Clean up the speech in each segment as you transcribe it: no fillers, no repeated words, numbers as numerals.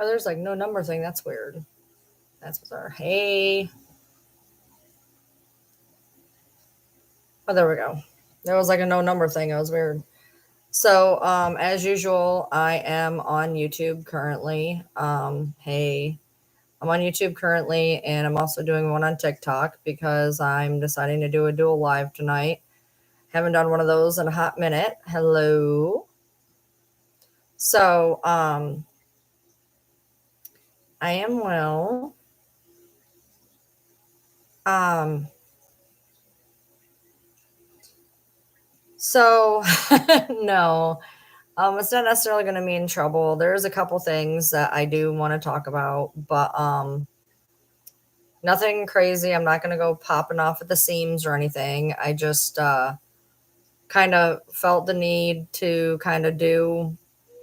Oh, there's like no number thing. That's weird. That's bizarre. Hey. Oh, there we go. There was like a no number thing. It was weird. So, as usual, I am on YouTube currently. Hey, I'm on YouTube currently, and I'm also doing one on TikTok because I'm deciding to do a dual live tonight. Haven't done one of those in a hot minute. Hello. So, I am well. Um, so no, it's not necessarily going to mean trouble. There's a couple things that I do want to talk about, but nothing crazy. I'm not going to go popping off at the seams or anything. I just kind of felt the need to kind of do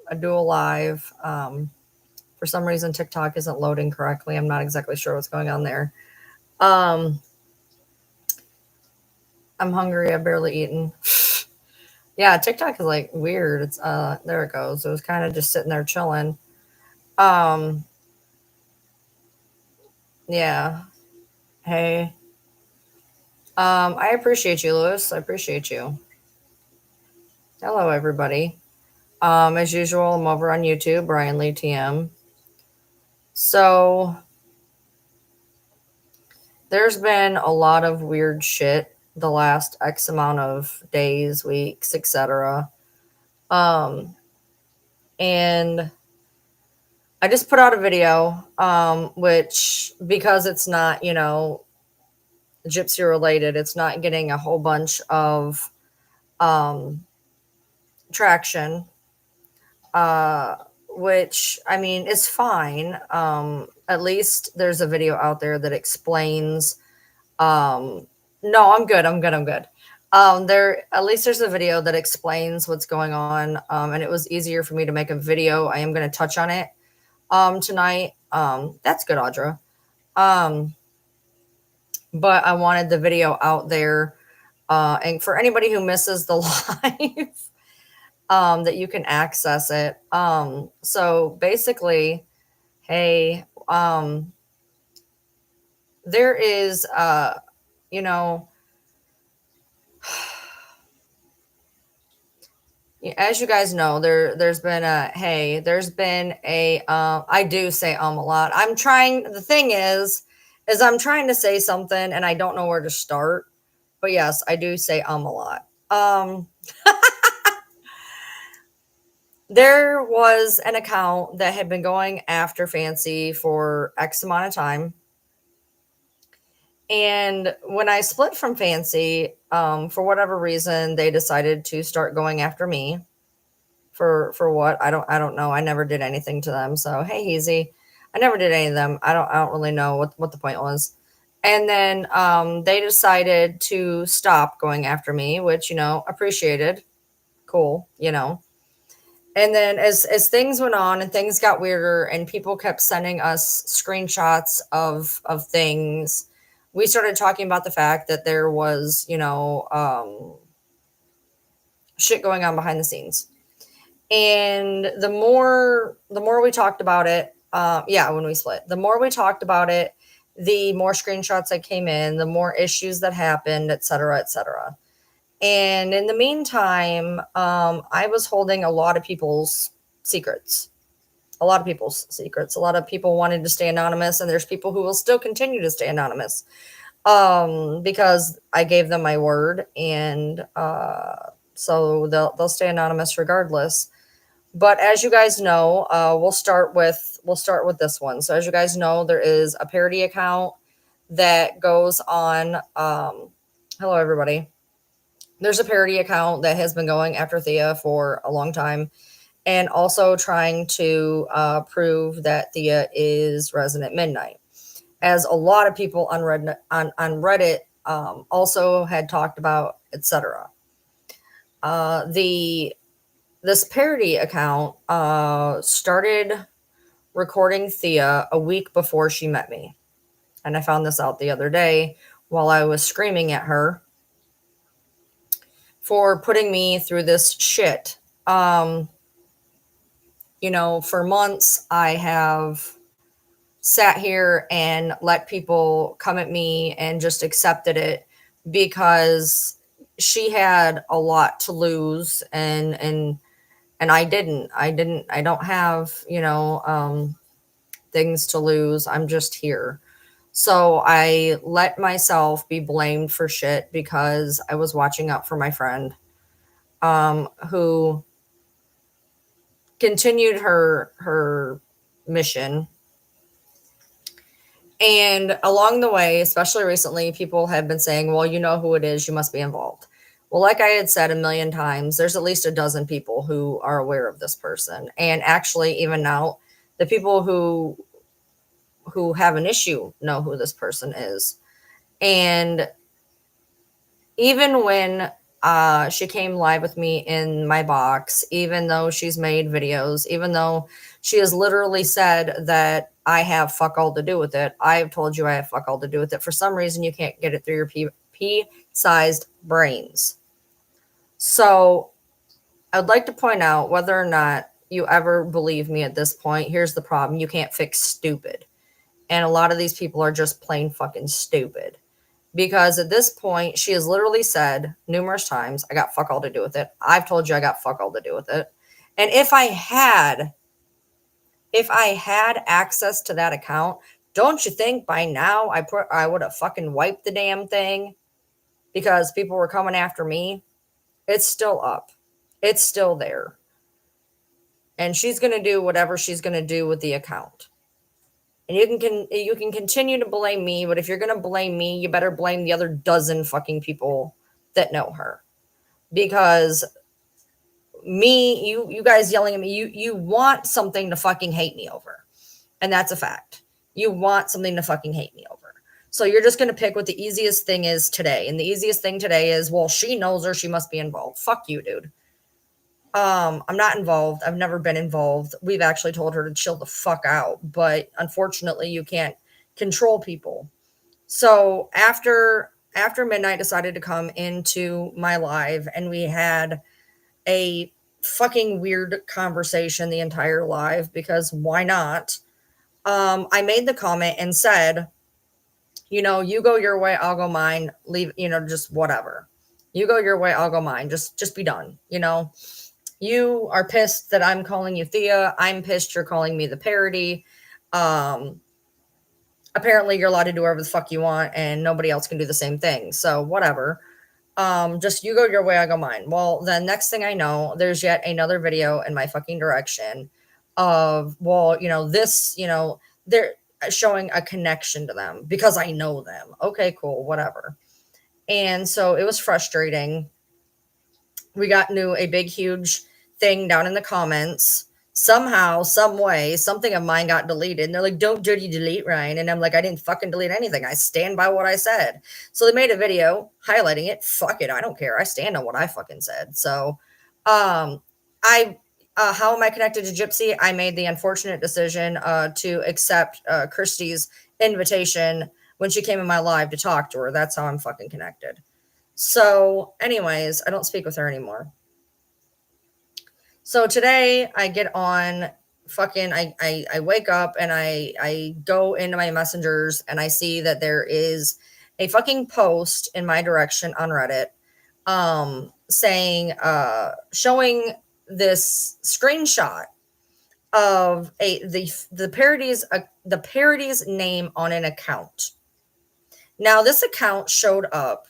a dual live. For some reason, TikTok isn't loading correctly. I'm not exactly sure what's going on there. Um, I'm hungry. I've barely eaten. Yeah, TikTok is like weird. It's there it goes. It was kind of just sitting there chilling. Um, yeah. Hey. I appreciate you, Lewis. I appreciate you. Hello, everybody. As usual, I'm over on YouTube, Brian Lee TM. So there's been a lot of weird shit the last X amount of days, weeks, etc. Um, and I just put out a video, which because it's not, gypsy related, it's not getting a whole bunch of um, traction. Uh, which I mean is fine. At least there's a video out there that explains. Um, no, I'm good. I'm good. I'm good. There at least there's a video that explains what's going on, and it was easier for me to make a video. I am going to touch on it tonight. That's good, Audra. Um, but I wanted the video out there, and for anybody who misses the live, that you can access it. So basically, hey, there is, you know, as you guys know, there's been a, I do say a lot. The thing is I'm trying to say something and I don't know where to start. But yes, I do say a lot. There was an account that had been going after Fancy for X amount of time. And when I split from Fancy, for whatever reason, they decided to start going after me. For what? I don't know. I never did anything to them. So hey, easy. I never did any of them. I don't really know what the point was. And then they decided to stop going after me, which appreciated. Cool. And then as things went on and things got weirder and people kept sending us screenshots of things, we started talking about the fact that there was shit going on behind the scenes. And the more we talked about it, yeah, when we split, the more we talked about it, the more screenshots that came in, the more issues that happened, et cetera, et cetera. And in the meantime, I was holding a lot of people's secrets. A lot of people's secrets. A lot of people wanted to stay anonymous, and there's people who will still continue to stay anonymous, because I gave them my word, and so they'll stay anonymous regardless. But as you guys know, we'll start with this one. So as you guys know, there is a parody account that goes on. Hello, everybody. There's a parody account that has been going after Thea for a long time, and also trying to prove that Thea is Resident Midnight, as a lot of people on Reddit also had talked about, etc. The This parody account started recording Thea a week before she met me. And I found this out the other day while I was screaming at her for putting me through this shit. For months, I have sat here and let people come at me and just accepted it because she had a lot to lose, and I don't have, things to lose. I'm just here. So I let myself be blamed for shit because I was watching out for my friend, who continued her mission. And along the way, especially recently, people have been saying, well, you know who it is, you must be involved. Well, like I had said a million times, there's at least a dozen people who are aware of this person. And actually, even now, the people who have an issue know who this person is. And even when she came live with me in my box, even though she's made videos, even though she has literally said that I have fuck all to do with it, I've told you I have fuck all to do with it. For some reason, you can't get it through your pea-sized brains. So I'd like to point out, whether or not you ever believe me at this point, here's the problem: you can't fix stupid. And a lot of these people are just plain fucking stupid. Because at this point, she has literally said numerous times, I got fuck all to do with it. I've told you I got fuck all to do with it. And if I had access to that account, don't you think by now I would have fucking wiped the damn thing because people were coming after me? It's still up. It's still there. And she's going to do whatever she's going to do with the account. And you can continue to blame me, but if you're going to blame me, you better blame the other dozen fucking people that know her. Because you guys yelling at me, you want something to fucking hate me over. And that's a fact. You want something to fucking hate me over. So you're just going to pick what the easiest thing is today. And the easiest thing today is, well, she knows her, she must be involved. Fuck you, dude. I'm not involved. I've never been involved. We've actually told her to chill the fuck out, but unfortunately you can't control people. So after midnight decided to come into my live, and we had a fucking weird conversation the entire live, because why not? I made the comment and said, you go your way, I'll go mine. Leave, just whatever. You go your way, I'll go mine. Just be done, You are pissed that I'm calling you Thea. I'm pissed you're calling me the parody. Apparently you're allowed to do whatever the fuck you want, and nobody else can do the same thing. So whatever. Just you go your way, I go mine. Well, then next thing I know, there's yet another video in my fucking direction of, well, they're showing a connection to them because I know them. Okay, cool, whatever. And so it was frustrating. We got into a big, huge thing down in the comments. Somehow, some way, something of mine got deleted. And they're like, don't dirty delete, Ryan. And I'm like, I didn't fucking delete anything. I stand by what I said. So they made a video highlighting it. Fuck it. I don't care. I stand on what I fucking said. So how am I connected to Gypsy? I made the unfortunate decision to accept Christy's invitation when she came in my live to talk to her. That's how I'm fucking connected. So anyways, I don't speak with her anymore. So today I get on fucking, I wake up and I go into my messengers and I see that there is a fucking post in my direction on Reddit, saying, showing this screenshot of the parody's name on an account. Now this account showed up,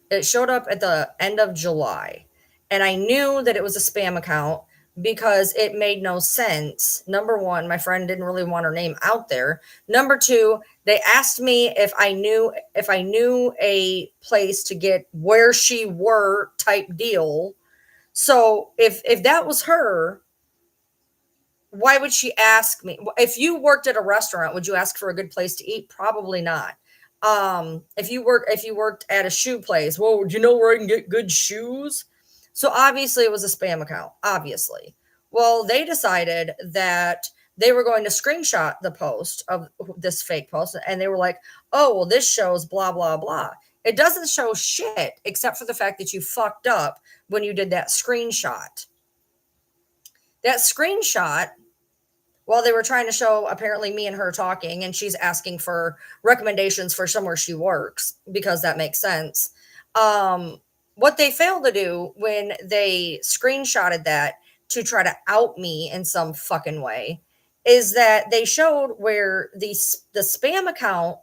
it showed up at the end of July. And I knew that it was a spam account because it made no sense. Number one, my friend didn't really want her name out there. Number two, they asked me if I knew a place to get where she were type deal. So if that was her, why would she ask me? If you worked at a restaurant, would you ask for a good place to eat? Probably not. If you worked at a shoe place, well, do you know where I can get good shoes? So obviously it was a spam account, obviously. Well, they decided that they were going to screenshot the post of this fake post, and they were like, oh, well, this shows blah, blah, blah. It doesn't show shit except for the fact that you fucked up when you did that screenshot. That screenshot, while they were trying to show apparently me and her talking, and she's asking for recommendations for somewhere she works because that makes sense. What they failed to do when they screenshotted that to try to out me in some fucking way is that they showed where the spam account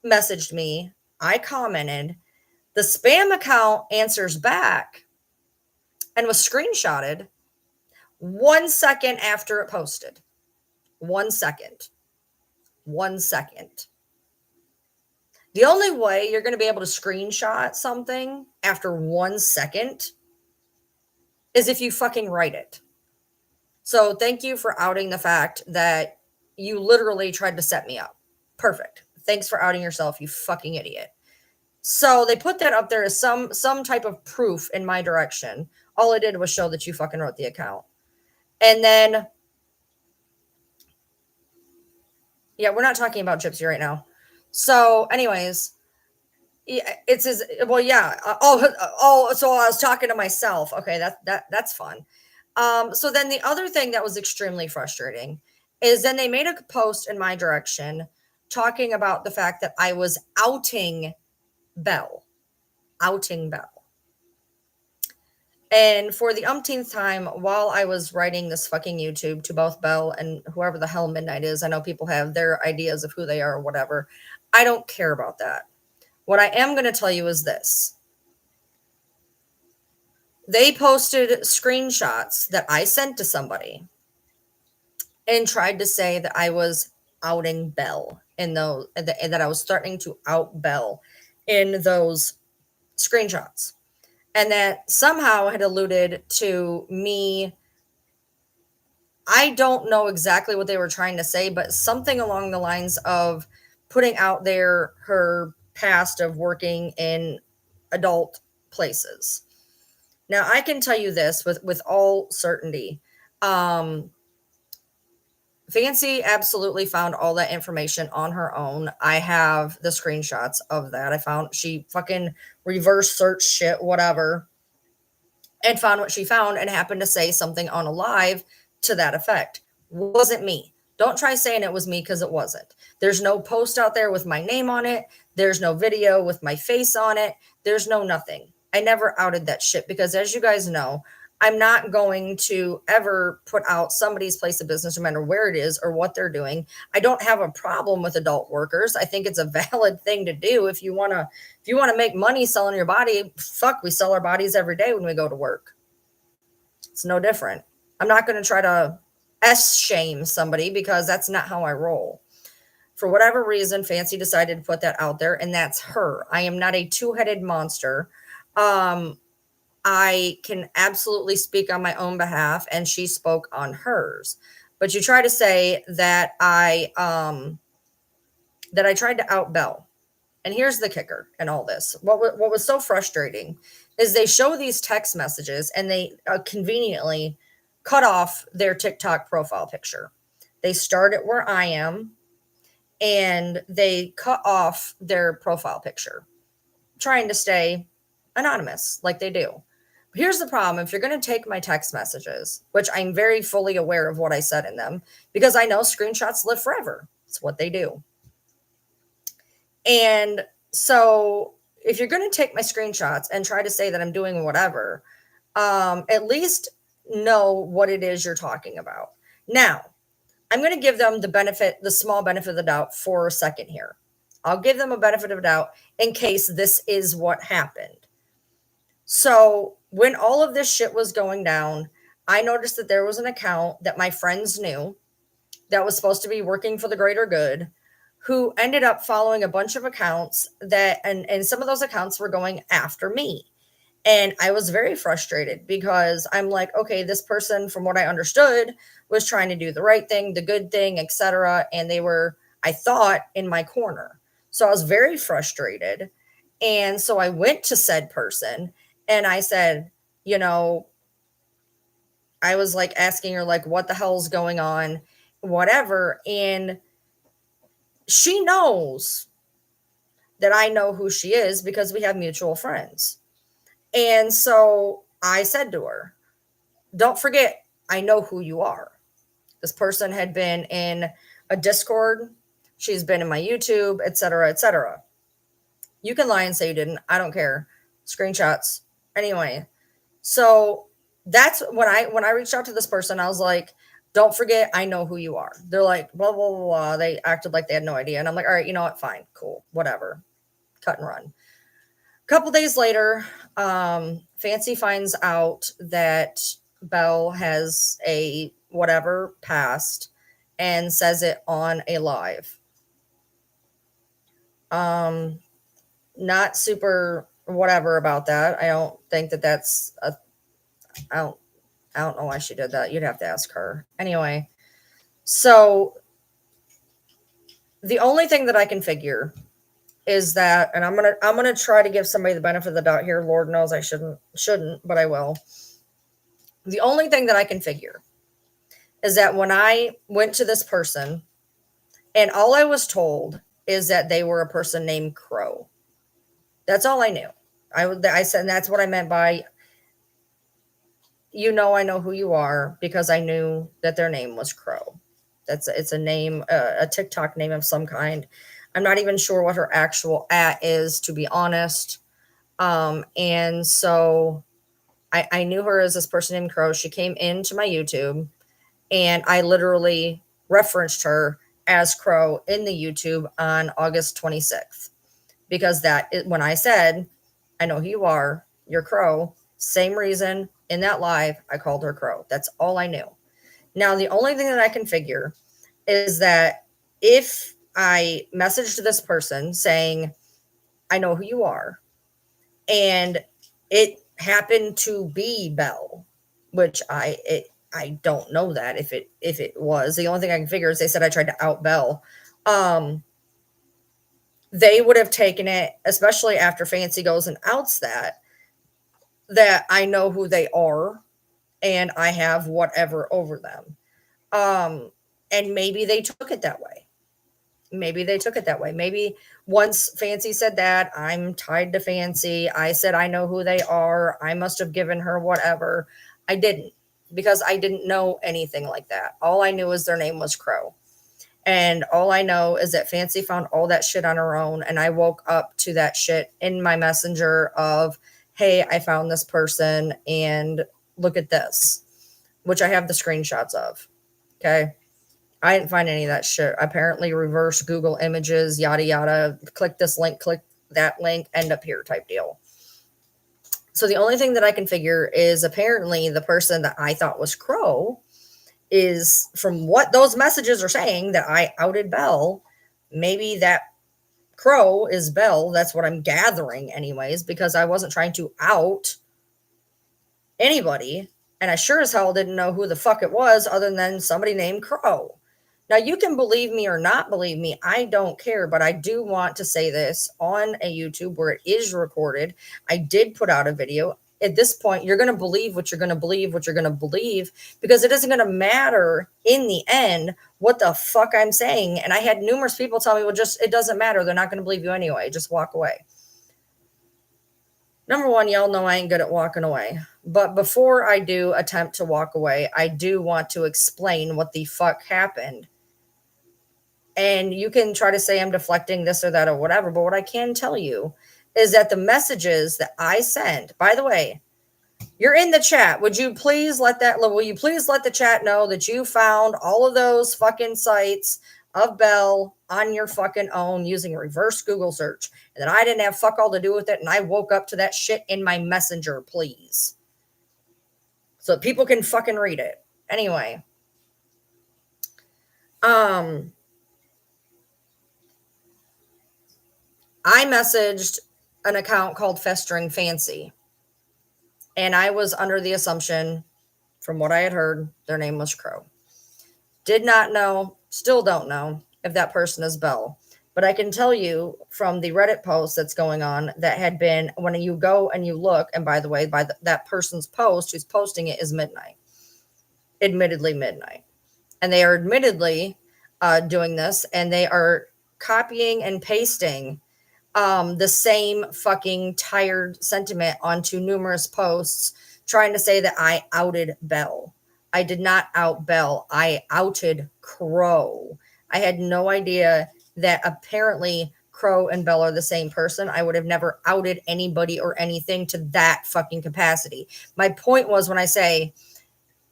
messaged me. I commented. The spam account answers back and was screenshotted 1 second after it posted. 1 second. 1 second. The only way you're going to be able to screenshot something after 1 second is if you fucking write it. So thank you for outing the fact that you literally tried to set me up. Perfect. Thanks for outing yourself, you fucking idiot. So they put that up there as some type of proof in my direction. All it did was show that you fucking wrote the account. And then, yeah, we're not talking about Gypsy right now. So, anyways, yeah, it's his. Well, yeah. So I was talking to myself. Okay, that's fun. So then the other thing that was extremely frustrating is then they made a post in my direction talking about the fact that I was outing Belle. Outing Belle. And for the umpteenth time, while I was writing this fucking YouTube to both Belle and whoever the hell Midnight is, I know people have their ideas of who they are or whatever. I don't care about that. What I am going to tell you is this. They posted screenshots that I sent to somebody and tried to say that I was outing Belle in those, and that I was starting to out Belle in those screenshots. And that somehow had alluded to me. I don't know exactly what they were trying to say, but something along the lines of putting out there her past of working in adult places. Now, I can tell you this with all certainty. Fancy absolutely found all that information on her own. I have the screenshots of that. I found she fucking reverse search shit, whatever, and found what she found and happened to say something on a live to that effect. Wasn't me. Don't try saying it was me because it wasn't. There's no post out there with my name on it. There's no video with my face on it. There's no nothing. I never outed that shit because, as you guys know, I'm not going to ever put out somebody's place of business, no matter where it is or what they're doing. I don't have a problem with adult workers. I think it's a valid thing to do. If you want to make money selling your body, fuck, we sell our bodies every day when we go to work. It's no different. I'm not going to try to shame somebody because that's not how I roll. For whatever reason, Fancy decided to put that out there, and that's her. I am not a two-headed monster. I can absolutely speak on my own behalf, and she spoke on hers. But you try to say that I tried to out Belle. And here's the kicker in all this. What was so frustrating is they show these text messages and they conveniently cut off their TikTok profile picture. They start at where I am and they cut off their profile picture, trying to stay anonymous like they do. Here's the problem. If you're going to take my text messages, which I'm very fully aware of what I said in them, because I know screenshots live forever. It's what they do. And so if you're going to take my screenshots and try to say that I'm doing whatever, at least know what it is you're talking about. Now, I'm going to give them the small benefit of the doubt for a second here. I'll give them a benefit of the doubt in case this is what happened. So when all of this shit was going down, I noticed that there was an account that my friends knew that was supposed to be working for the greater good, who ended up following a bunch of accounts that, and some of those accounts were going after me. And I was very frustrated because I'm like, okay, this person, from what I understood, was trying to do the right thing, the good thing, etc. And they were, I thought, in my corner. So I was very frustrated. And so I went to said person and I said, I was like asking her, like, what the hell's going on, whatever. And she knows that I know who she is because we have mutual friends. And so I said to her, don't forget, I know who you are. This person had been in a Discord. She's been in my YouTube, etc., etc. You can lie and say you didn't. I don't care. Screenshots. Anyway, so that's when I reached out to this person, I was like, don't forget, I know who you are. They're like, blah, blah, blah, blah. They acted like they had no idea. And I'm like, all right, you know what? Fine, cool, whatever. Cut and run. A couple days later, Fancy finds out that Belle has a whatever past and says it on a live. Not super whatever about that. I don't think that that's a. I don't know why she did that. You'd have to ask her. Anyway, so the only thing that I can figure is that, and I'm gonna try to give somebody the benefit of the doubt here. Lord knows I shouldn't, but I will. The only thing that I can figure is that when I went to this person, and all I was told is that they were a person named Crow. That's all I knew. I said that's what I meant by, I know who you are, because I knew that their name was Crow. It's a name, a TikTok name of some kind. I'm not even sure what her actual @ is, to be honest. And so I knew her as this person named Crow. She came into my YouTube, and I literally referenced her as Crow in the YouTube on August 26th, because when I said, I know who you are, you're Crow, same reason in that live, I called her Crow. That's all I knew. Now, the only thing that I can figure is that if I messaged this person saying, I know who you are, and it happened to be Belle, which I don't know that if it was. The only thing I can figure is they said I tried to out Belle. They would have taken it, especially after Fancy goes and outs that I know who they are and I have whatever over them. And maybe they took it that way. Maybe once Fancy said that, I'm tied to Fancy. I said, I know who they are. I must have given her whatever. I didn't, because I didn't know anything like that. All I knew is their name was Crow. And all I know is that Fancy found all that shit on her own. And I woke up to that shit in my messenger of, hey, I found this person and look at this, which I have the screenshots of. Okay. I didn't find any of that shit. Apparently reverse Google images, yada, yada. Click this link, click that link, end up here type deal. So the only thing that I can figure is apparently the person that I thought was Crow is, from what those messages are saying, that I outed Belle. Maybe that Crow is Belle. That's what I'm gathering anyways, because I wasn't trying to out anybody. And I sure as hell didn't know who the fuck it was other than somebody named Crow. Now, you can believe me or not believe me. I don't care, but I do want to say this on a YouTube where it is recorded. I did put out a video. At this point, you're going to believe what you're going to believe, because it isn't going to matter in the end what the fuck I'm saying. And I had numerous people tell me, well, it doesn't matter. They're not going to believe you anyway. Just walk away. Number one, y'all know I ain't good at walking away. But before I do attempt to walk away, I do want to explain what the fuck happened. And you can try to say I'm deflecting this or that or whatever, but what I can tell you is that the messages that I send, by the way, you're in the chat. Will you please let the chat know that you found all of those fucking sites of Belle on your fucking own using a reverse Google search, and that I didn't have fuck all to do with it, and I woke up to that shit in my messenger, please. So people can fucking read it. Anyway. I messaged an account called Festering Fancy, and I was under the assumption, from what I had heard, their name was Crow. Did not know, still don't know if that person is Belle, but I can tell you from the Reddit post that's going on that had been, when you go and you look, and by the way, that person's post who's posting it is midnight, admittedly midnight, and they are admittedly doing this, and they are copying and pasting the same fucking tired sentiment onto numerous posts, trying to say that I outed Belle. I did not out Belle. I outed Crow. I had no idea that apparently Crow and Belle are the same person. I would have never outed anybody or anything to that fucking capacity. My point was, when I say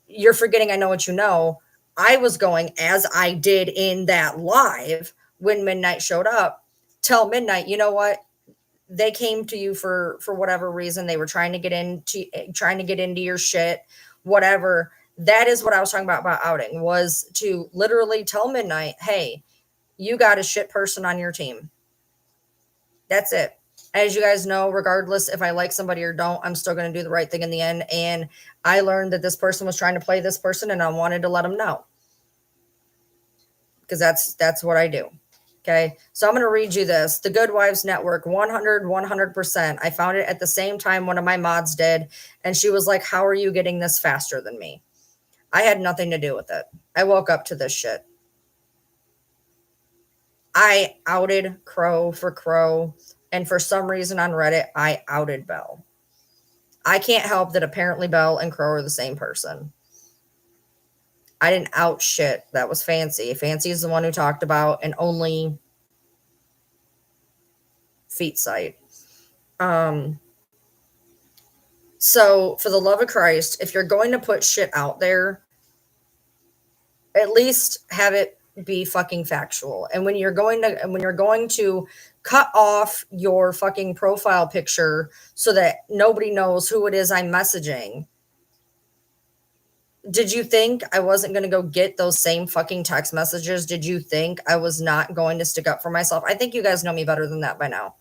you're forgetting I know what you know, I was going, as I did in that live when Midnight showed up, tell Midnight, you know what? They came to you for whatever reason. They were trying to get into your shit, whatever. That is what I was talking about outing, was to literally tell Midnight, hey, you got a shit person on your team. That's it. As you guys know, regardless if I like somebody or don't, I'm still going to do the right thing in the end. And I learned that this person was trying to play this person, and I wanted to let them know, because that's what I do. Okay, so I'm going to read you this. The Good Wives Network, 100%. I found it at the same time one of my mods did, and she was like, how are you getting this faster than me? I had nothing to do with it. I woke up to this shit. I outed Crow for Crow, and for some reason on Reddit, I outed Belle. I can't help that apparently Belle and Crow are the same person. I didn't out shit. That was Fancy. Fancy is the one who talked about and only feet sight. So for the love of Christ, if you're going to put shit out there, at least have it be fucking factual. And when you're going to cut off your fucking profile picture so that nobody knows who it is I'm messaging, did you think I wasn't going to go get those same fucking text messages? Did you think I was not going to stick up for myself? I think you guys know me better than that by now.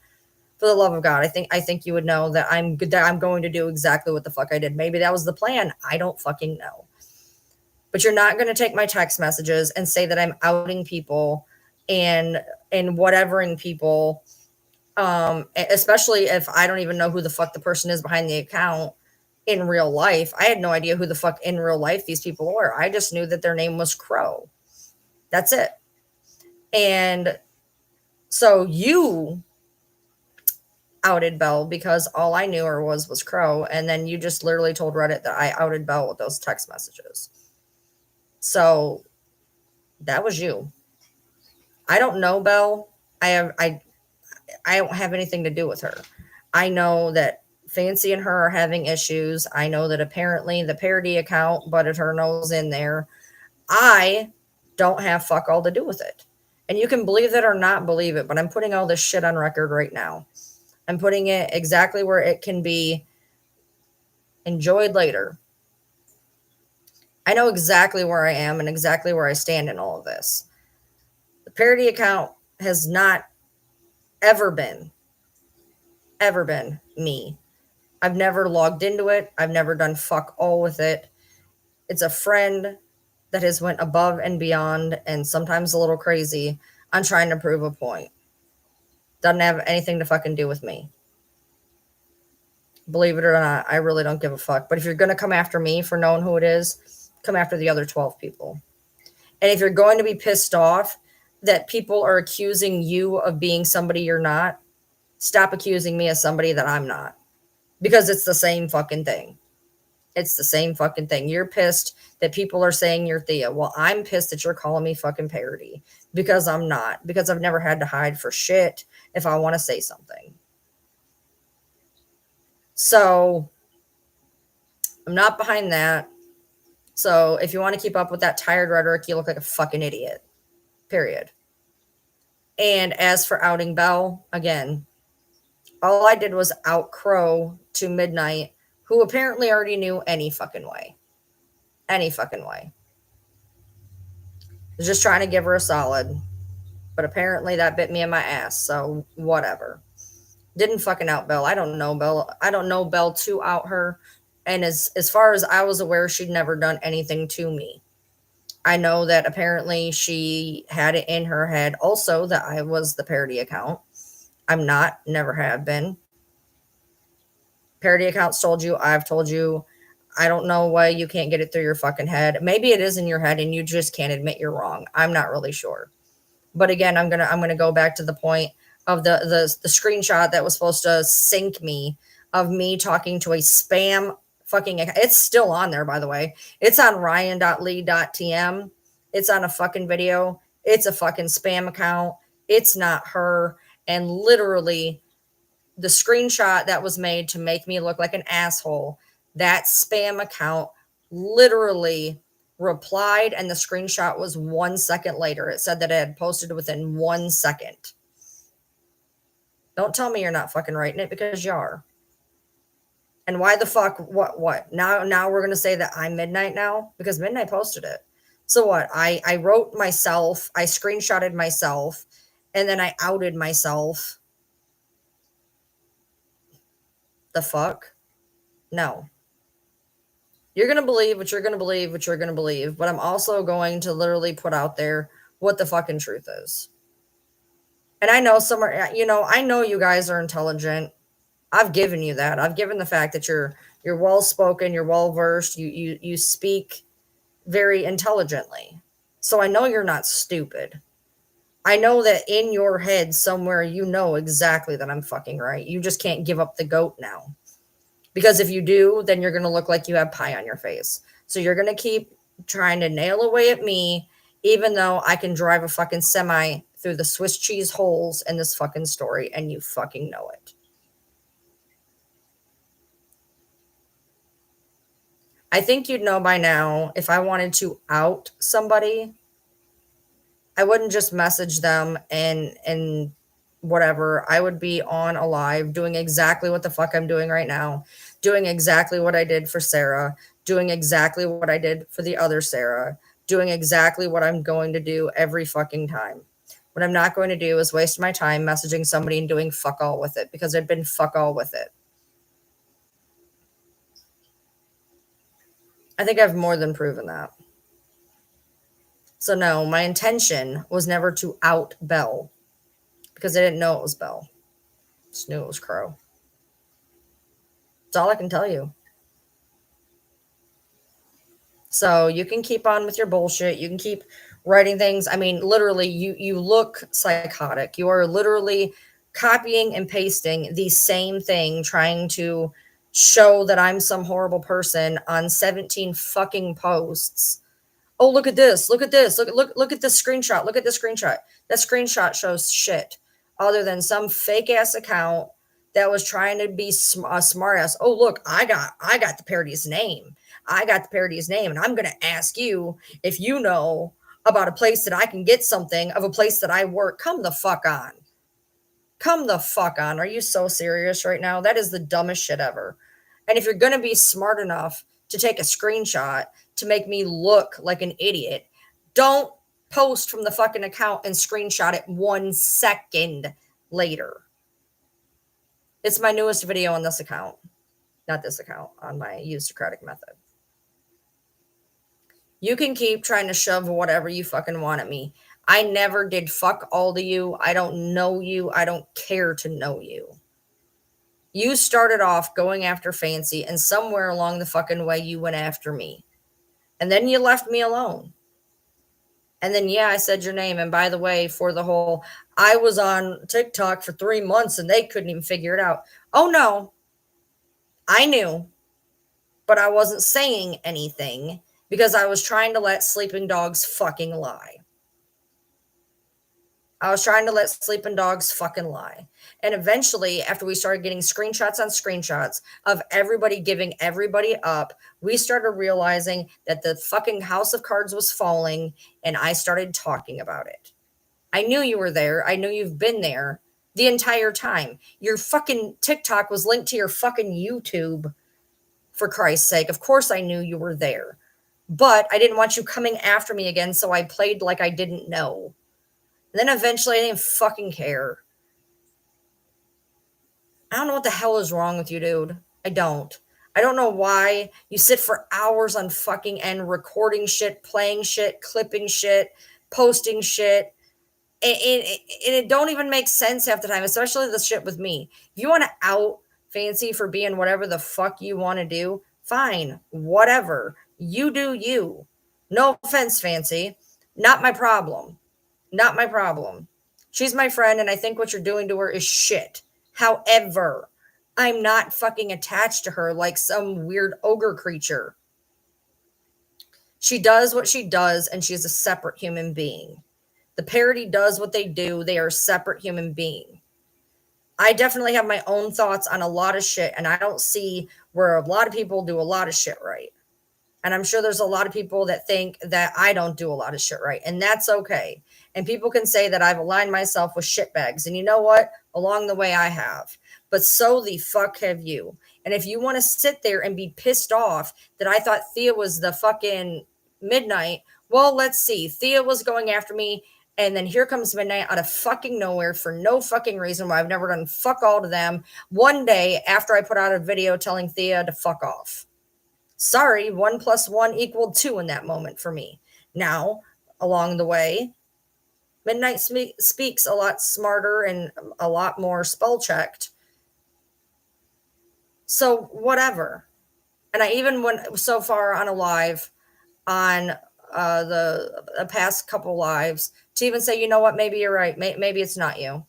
For the love of God, I think you would know that I'm going to do exactly what the fuck I did. Maybe that was the plan. I don't fucking know. But you're not going to take my text messages and say that I'm outing people and whatevering people, especially if I don't even know who the fuck the person is behind the account in real life. I had no idea who the fuck in real life these people were. I just knew that their name was Crow. That's it. And so you outed Belle because all I knew her was Crow, and then you just literally told Reddit that I outed Belle with those text messages. So that was you. I don't know Belle. I don't have anything to do with her. I know that Fancy and her are having issues. I know that apparently the parody account butted her nose in there. I don't have fuck all to do with it. And you can believe it or not believe it, but I'm putting all this shit on record right now. I'm putting it exactly where it can be enjoyed later. I know exactly where I am and exactly where I stand in all of this. The parody account has not ever been me. I've never logged into it. I've never done fuck all with it. It's a friend that has went above and beyond, and sometimes a little crazy, on trying to prove a point. Doesn't have anything to fucking do with me. Believe it or not, I really don't give a fuck. But if you're going to come after me for knowing who it is, come after the other 12 people. And if you're going to be pissed off that people are accusing you of being somebody you're not, stop accusing me of somebody that I'm not. Because it's the same fucking thing. It's the same fucking thing. You're pissed that people are saying you're Thea. Well, I'm pissed that you're calling me fucking parody. Because I'm not. Because I've never had to hide for shit if I want to say something. So, I'm not behind that. So, if you want to keep up with that tired rhetoric, you look like a fucking idiot. Period. And as for outing Belle, again, all I did was out Crow to Midnight, who apparently already knew any fucking way. Any fucking way. I was just trying to give her a solid. But apparently that bit me in my ass, so whatever. Didn't fucking out Belle. I don't know Belle. I don't know Belle to out her. And as far as I was aware, she'd never done anything to me. I know that apparently she had it in her head also that I was the parody account. I'm not, never have been. Parody accounts told you, I've told you. I don't know why you can't get it through your fucking head. Maybe it is in your head and you just can't admit you're wrong. I'm not really sure. But again, I'm gonna go back to the point of the screenshot that was supposed to sync me of me talking to a spam fucking, it's still on there, by the way. It's on ryan.lee.tm. It's on a fucking video. It's a fucking spam account. It's not her. And literally, the screenshot that was made to make me look like an asshole, that spam account literally replied, and the screenshot was 1 second later. It said that it had posted within 1 second. Don't tell me you're not fucking writing it, because you are. And why the fuck, what? Now we're going to say that I'm Midnight now? Because Midnight posted it. So what? I wrote myself, I screenshotted myself, and then I outed myself. The fuck? No. You're going to believe what you're going to believe, what you're going to believe, but I'm also going to literally put out there what the fucking truth is. And I know somewhere, you know, I know you guys are intelligent. I've given you that. I've given the fact that you're well spoken, you're well versed, you speak very intelligently. So I know you're not stupid. I know that in your head somewhere you know exactly that I'm fucking right. You just can't give up the goat now. Because if you do, then you're going to look like you have pie on your face. So you're going to keep trying to nail away at me, even though I can drive a fucking semi through the Swiss cheese holes in this fucking story, and you fucking know it. I think you'd know by now, if I wanted to out somebody, I wouldn't just message them and whatever. I would be on a live doing exactly what the fuck I'm doing right now, doing exactly what I did for Sarah, doing exactly what I did for the other Sarah, doing exactly what I'm going to do every fucking time. What I'm not going to do is waste my time messaging somebody and doing fuck all with it, because I've been fuck all with it. I think I've more than proven that. So no, my intention was never to out Belle, because I didn't know it was Belle. Just knew it was Crow. That's all I can tell you. So you can keep on with your bullshit. You can keep writing things. I mean, literally, you look psychotic. You are literally copying and pasting the same thing, trying to show that I'm some horrible person on 17 fucking posts. Oh, look at this. Look at this. Look at this screenshot. Look at this screenshot. That screenshot shows shit other than some fake ass account that was trying to be a smart ass. Oh, look, I got the parody's name. I got the parody's name, and I'm going to ask you if you know about a place that I can get something of a place that I work. Come the fuck on. Come the fuck on. Are you so serious right now? That is the dumbest shit ever. And if you're going to be smart enough to take a screenshot to make me look like an idiot, don't post from the fucking account and screenshot it 1 second later. It's my newest video on this account. Not this account, on my Use-Socratic method. You can keep trying to shove whatever you fucking want at me. I never did fuck all to you. I don't know you. I don't care to know you. You started off going after Fancy, and somewhere along the fucking way, you went after me. And then you left me alone. And then, yeah, I said your name. And by the way, for the whole, I was on TikTok for 3 months and they couldn't even figure it out. Oh, no. I knew. But I wasn't saying anything because I was trying to let sleeping dogs fucking lie. I was trying to let sleeping dogs fucking lie. And eventually, after we started getting screenshots on screenshots of everybody giving everybody up, we started realizing that the fucking house of cards was falling, and I started talking about it. I knew you were there. I knew you've been there the entire time. Your fucking TikTok was linked to your fucking YouTube, for Christ's sake. Of course I knew you were there. But I didn't want you coming after me again, so I played like I didn't know. And then eventually I didn't fucking care. I don't know what the hell is wrong with you, dude. I don't. I don't know why you sit for hours on fucking end recording shit, playing shit, clipping shit, posting shit. And it don't even make sense half the time, especially the shit with me. If you want to out Fancy for being whatever the fuck you want to do, fine. Whatever. You do you. No offense, Fancy. Not my problem. Not my problem. She's my friend, and I think what you're doing to her is shit. However, I'm not fucking attached to her like some weird ogre creature. She does what she does, and she's a separate human being. The parody does what they do. They are a separate human being. I definitely have my own thoughts on a lot of shit, and I don't see where a lot of people do a lot of shit right. And I'm sure there's a lot of people that think that I don't do a lot of shit right, and that's okay. And people can say that I've aligned myself with shitbags, and you know what? Along the way, I have. But so the fuck have you. And if you want to sit there and be pissed off that I thought Thea was the fucking Midnight, well, let's see. Thea was going after me, and then here comes Midnight out of fucking nowhere for no fucking reason why I've never done fuck all to them. One day after I put out a video telling Thea to fuck off. Sorry, 1 + 1 = 2 in that moment for me. Now, along the way, Midnight speaks a lot smarter and a lot more spell checked. So, whatever. And I even went so far on a live on the past couple lives to even say, you know what, maybe you're right. Maybe it's not you.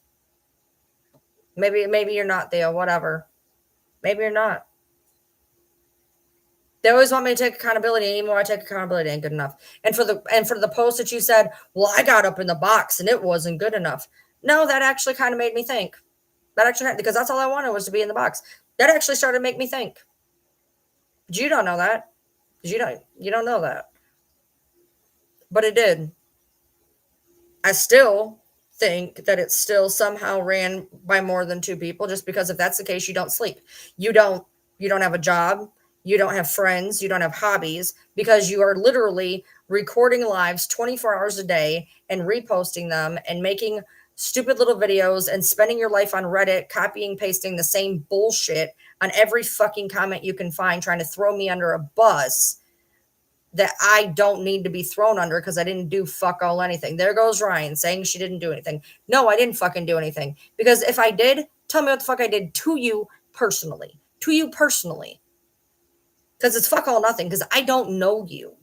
Maybe you're not Theo, whatever. Maybe you're not. They always want me to take accountability. Anymore I take accountability ain't good enough. And for the post that you said, well, I got up in the box and it wasn't good enough. No, that actually kind of made me think. That actually, because that's all I wanted was to be in the box. That actually started to make me think. But you don't know that. You don't know that. But it did. I still think that it still somehow ran by more than 2 people, just because if that's the case, you don't sleep. You don't have a job. You don't have friends. You don't have hobbies, because you are literally recording lives 24 hours a day and reposting them and making stupid little videos and spending your life on Reddit, copying, pasting the same bullshit on every fucking comment you can find, trying to throw me under a bus that I don't need to be thrown under because I didn't do fuck all anything. There goes Ryan saying she didn't do anything. No, I didn't fucking do anything. Because if I did, tell me what the fuck I did to you personally. To you personally. Because it's fuck all nothing, because I don't know you.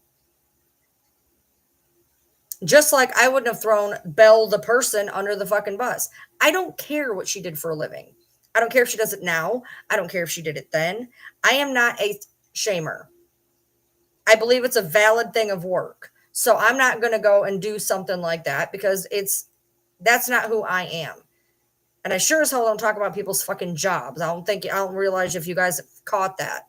Just like I wouldn't have thrown Belle the person under the fucking bus. I don't care what she did for a living. I don't care if she does it now. I don't care if she did it then. I am not a shamer. I believe it's a valid thing of work. So I'm not going to go and do something like that, because that's not who I am. And I sure as hell don't talk about people's fucking jobs. I don't realize if you guys have caught that.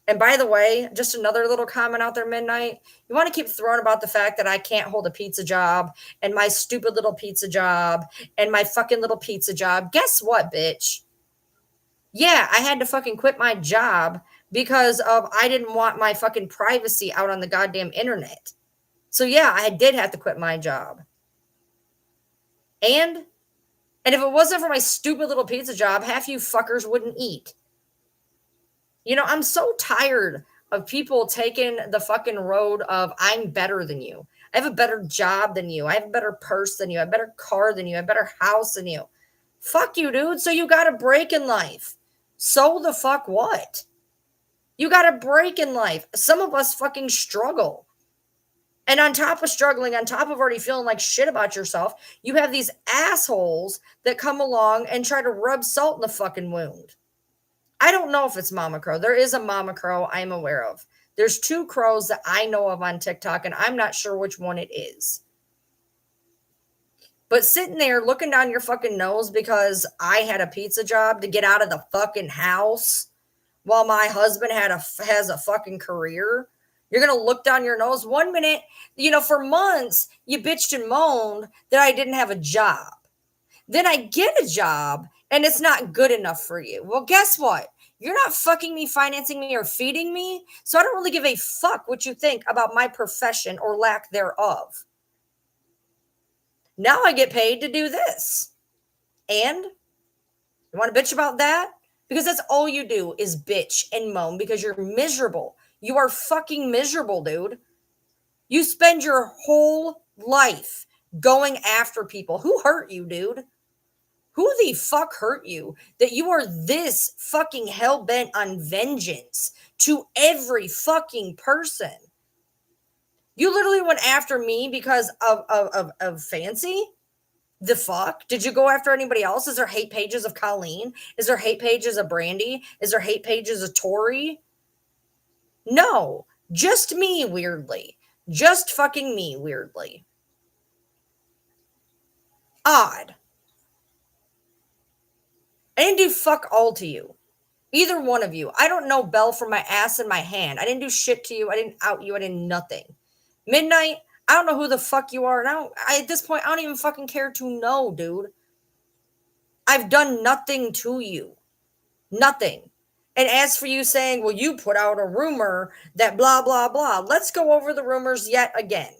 And by the way, just another little comment out there, Midnight. You want to keep throwing about the fact that I can't hold a pizza job and my stupid little pizza job and my fucking little pizza job. Guess what, bitch? Yeah, I had to fucking quit my job because of I didn't want my fucking privacy out on the goddamn internet. So yeah, I did have to quit my job. And if it wasn't for my stupid little pizza job, half you fuckers wouldn't eat. You know, I'm so tired of people taking the fucking road of I'm better than you. I have a better job than you. I have a better purse than you. I have a better car than you. I have a better house than you. Fuck you, dude. So you got a break in life. So the fuck what? You got a break in life. Some of us fucking struggle. And on top of struggling, on top of already feeling like shit about yourself, you have these assholes that come along and try to rub salt in the fucking wound. I don't know if it's Mama Crow. There is a Mama Crow I'm aware of. There's 2 crows that I know of on TikTok, and I'm not sure which one it is. But sitting there looking down your fucking nose because I had a pizza job to get out of the fucking house while my husband has a fucking career, you're going to look down your nose. 1 minute, for months, you bitched and moaned that I didn't have a job. Then I get a job and it's not good enough for you. Well, guess what? You're not fucking me, financing me, or feeding me. So I don't really give a fuck what you think about my profession or lack thereof. Now I get paid to do this. And you want to bitch about that? Because that's all you do is bitch and moan because you're miserable. You are fucking miserable, dude. You spend your whole life going after people. Who hurt you, dude? Who the fuck hurt you that you are this fucking hell-bent on vengeance to every fucking person? You literally went after me because of fancy? The fuck? Did you go after anybody else? Is there hate pages of Colleen? Is there hate pages of Brandy? Is there hate pages of Tori? No, just me weirdly. Just fucking me weirdly. Odd. I didn't do fuck all to you. Either one of you. I don't know Belle from my ass in my hand. I didn't do shit to you. I didn't out you. I did nothing. Midnight, I don't know who the fuck you are. And at this point, I don't even fucking care to know, dude. I've done nothing to you. Nothing. And as for you saying, well, you put out a rumor that blah, blah, blah. Let's go over the rumors yet again.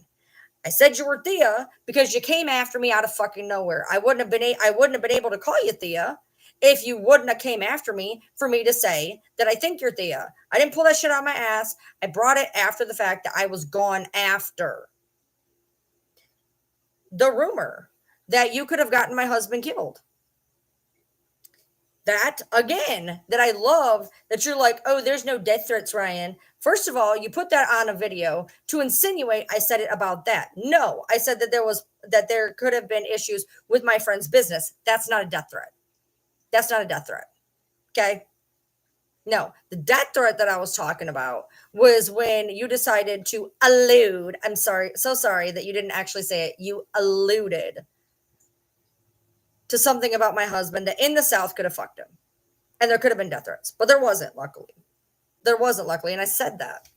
I said you were Thea because you came after me out of fucking nowhere. I wouldn't have been able to call you Thea if you wouldn't have came after me for me to say that I think you're Thea. I didn't pull that shit out of my ass. I brought it after the fact that I was gone after the rumor that you could have gotten my husband killed. That again, that I love that you're like, oh, there's no death threats, Ryan. First of all, you put that on a video to insinuate I said it about that. No, I said that there could have been issues with my friend's business. That's not a death threat. That's not a death threat. Okay. No, the death threat that I was talking about was when you decided to allude. I'm sorry, so sorry that you didn't actually say it. You alluded to something about my husband that in the South could have fucked him. And there could have been death threats, but there wasn't, luckily. There wasn't, luckily. And I said that.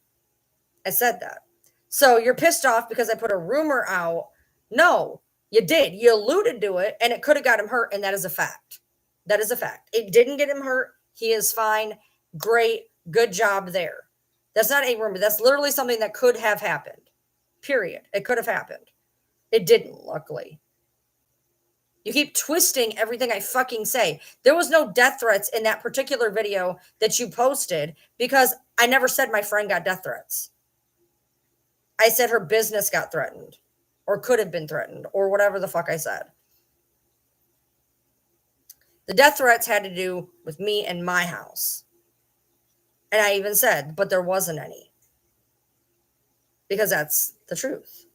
So you're pissed off because I put a rumor out. No, you did. You alluded to it and it could have got him hurt. And that is a fact. That is a fact. It didn't get him hurt. He is fine. Great. Good job there. That's not a rumor. That's literally something that could have happened. Period. It could have happened. It didn't, luckily. You keep twisting everything I fucking say. There was no death threats in that particular video that you posted because I never said my friend got death threats. I said her business got threatened or could have been threatened or whatever the fuck I said. The death threats had to do with me and my house. And I even said, but there wasn't any. Because that's the truth.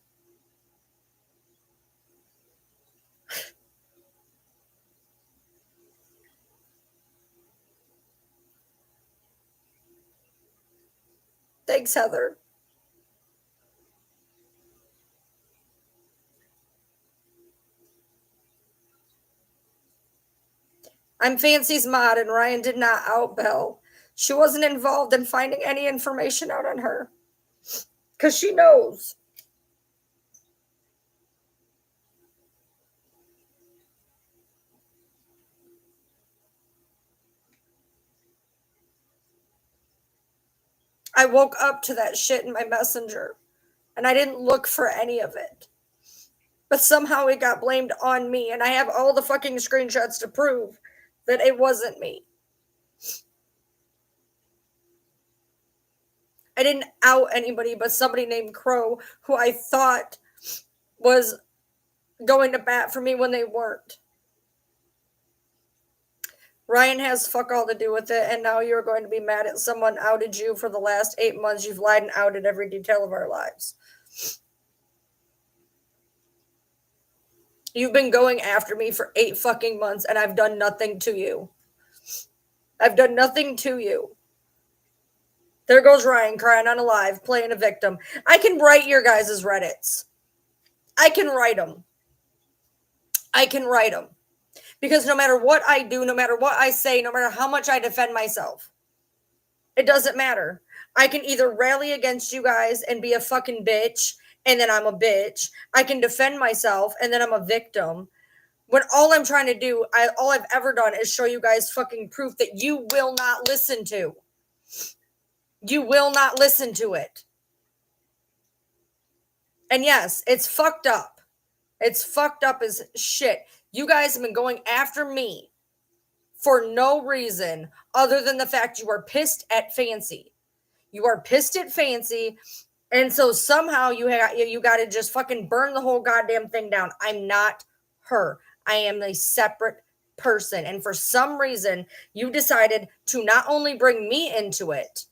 Thanks, Heather. I'm Fancy's mod, and Ryan did not out Belle. She wasn't involved in finding any information out on her. Because she knows. I woke up to that shit in my messenger, and I didn't look for any of it. But somehow it got blamed on me, and I have all the fucking screenshots to prove that it wasn't me. I didn't out anybody but somebody named Crow, who I thought was going to bat for me when they weren't. Ryan has fuck all to do with it, and now you're going to be mad at someone outed you for the last 8 months. You've lied and outed every detail of our lives. You've been going after me for 8 fucking months, and I've done nothing to you. I've done nothing to you. There goes Ryan crying on a live, playing a victim. I can write your guys' Reddits. I can write them. Because no matter what I do, no matter what I say, no matter how much I defend myself, it doesn't matter. I can either rally against you guys and be a fucking bitch, and then I'm a bitch. I can defend myself, and then I'm a victim. When all I'm trying to do, all I've ever done is show you guys fucking proof that you will not listen to. You will not listen to it. And yes, it's fucked up. It's fucked up as shit. You guys have been going after me for no reason other than the fact you are pissed at Fancy. You are pissed at Fancy. And so somehow you got to just fucking burn the whole goddamn thing down. I'm not her. I am a separate person. And for some reason, you decided to not only bring me into it,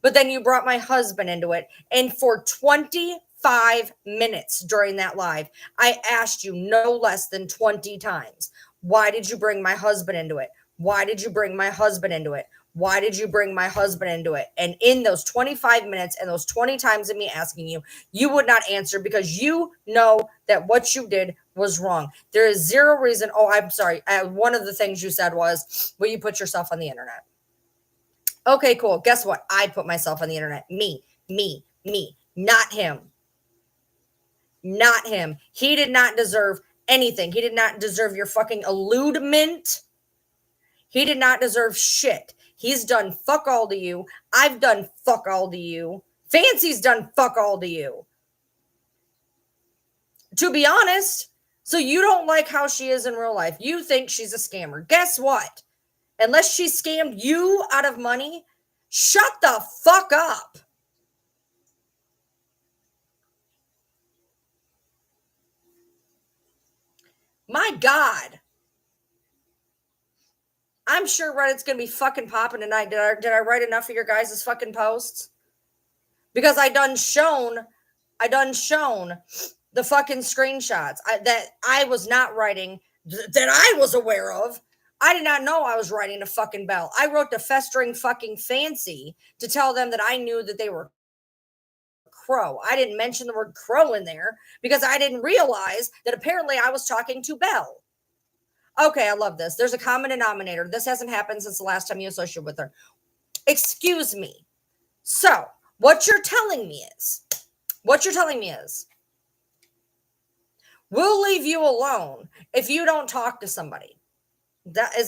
but then you brought my husband into it. And for 20 5 minutes during that live. I asked you no less than 20 times. Why did you bring my husband into it? Why did you bring my husband into it? Why did you bring my husband into it? And in those 25 minutes and those 20 times of me asking you, you would not answer because you know that what you did was wrong. There is zero reason. Oh, I'm sorry. One of the things you said was, will you put yourself on the internet? Okay, cool. Guess what? I put myself on the internet. Me, not him. Not him. He did not deserve anything. He did not deserve your fucking alludement. He did not deserve shit. He's done fuck all to you. I've done fuck all to you. Fancy's done fuck all to you. To be honest, so you don't like how she is in real life. You think she's a scammer. Guess what? Unless she scammed you out of money, shut the fuck up. My God. I'm sure Reddit's going to be fucking popping tonight. Did I write enough of your guys' fucking posts? Because I done shown the fucking screenshots that I was not writing, that I was aware of. I did not know I was writing to fucking Belle. I wrote to Festering fucking Fancy to tell them that I knew that they were crow. I didn't mention the word crow in there because I didn't realize that apparently I was talking to Belle. Okay, I love this. There's a common denominator. This hasn't happened since the last time you associated with her. Excuse me. So, what you're telling me is, we'll leave you alone if you don't talk to somebody. That is